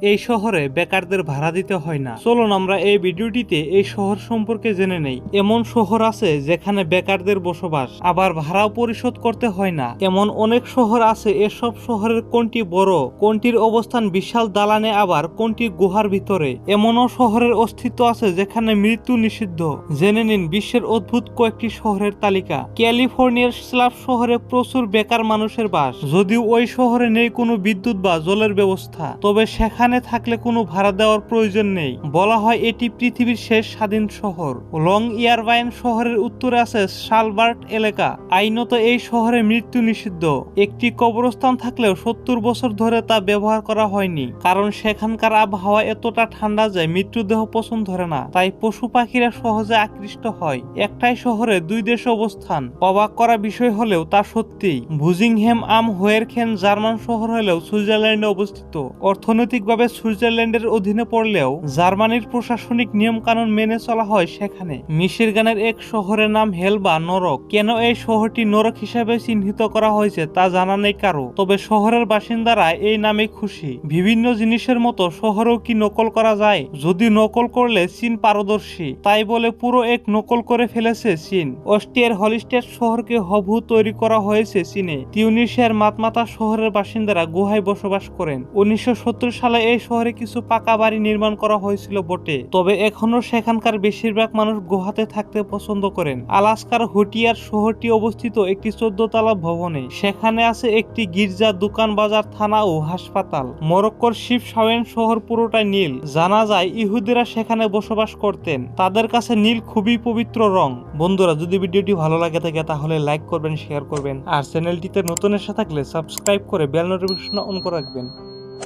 এই শহরে বেকারদের ভাড়া দিতে হয় না। চলুন আমরা এই ভিডিওটিতে এই শহর সম্পর্কে জেনে নেই। এমন শহর আছে যেখানে বেকারদের বসবাস, আবার ভাড়াও পরিশোধ করতে হয় না। এমন অনেক শহর আছে, এসব শহরের কোনটি বড়, কোনটির অবস্থান বিশাল দালানে, আবার কোনটি গুহার ভিতরে। এমনও শহরের অস্তিত্ব আছে যেখানে মৃত্যু নিষিদ্ধ। জেনে নিন বিশ্বের অদ্ভুত কয়েকটি শহরের তালিকা। ক্যালিফোর্নিয়ার স্লাভ শহরে প্রচুর বেকার মানুষের বাস। যদিও ওই শহরে নেই কোনো বিদ্যুৎ বা জলের ব্যবস্থা, তবে সেখানে থাকলে কোনো ভাড়া দেওয়ার প্রয়োজন নেই। বলা হয় এটি পৃথিবীর শেষ স্বাধীন শহর। লং ইয়ারভাইন শহরের উত্তরে আছে শালবার্ট এলাকা। আইনত এই শহরে মৃত্যু নিষিদ্ধ। একটি কবরস্থান থাকলেও 70 বছর ধরে তা ব্যবহার করা হয়নি, কারণ সেখানকার আবহাওয়া এতটা ঠান্ডা যে মৃত্যুদেহ পছন্দ ধরে না, তাই পশু পাখিরা সহজে আকৃষ্ট হয়। একটাই শহরে দুই দেশ অবস্থান। অবাক করা বিষয় হলেও তা সত্যি। বুজিংহ্যাম আম হোয়েরখেন জার্মান শহর হলেও সুইজারল্যান্ডে অবস্থিত। অর্থনৈতিকভাবে সুইজারল্যান্ডের অধীনে পড়লেও জার্মানির প্রশাসনিক নিয়ম কানুন মেনে চলা হয় সেখানে। মিশিগানের এক শহরের নাম হেল বা নরক। কেন এই শহরটি নরক হিসেবে চিহ্নিত করা হয়েছে তা জানা নেই কারো, তবে শহরের বাসিন্দারা এই নামে খুশি। বিভিন্ন জিনিসের মতো শহরেও কি নকল করা যায়? যদি নকল করলে চীন পারদর্শী, তাই বলে পুরো এক নকল করে ফেলেছে চীন। অস্ট্রিয়ার হলিস্টেড শহরকে হুবহু তৈরি করা হয়েছে চীনে। তিউনিসিয়ার মাতমাতা শহরের বাসিন্দারা গুহায় বসবাস করেন। 1970 সালে এই শহরে কিছু পাকা বাড়ি নির্মাণ করা হয়েছিল বটে, তবে এখনো সেখানকার বেশিরভাগ মানুষ গুহাতে থাকতে পছন্দ করেন। আলাস্কার হুটিয়ার শহরটি অবস্থিত একটি 14 তলা ভবনে। সেখানে আছে একটি গির্জা, দোকান, বাজার, থানা ও হাসপাতাল। মরক্কোর শিফশাওয়েন শহর পুরোটাই নীল। জানা যায় ইহুদিরা সেখানে বসবাস করতেন। তাদের কাছে নীল খুবই পবিত্র রং। বন্ধুরা, যদি ভিডিওটি ভালো লাগে থাকে তাহলে লাইক করবেন, শেয়ার করবেন, আর চ্যানেলটিতে নতুন এসে থাকলে সাবস্ক্রাইব করে বেল নোটিফিকেশন অন করে রাখবেন।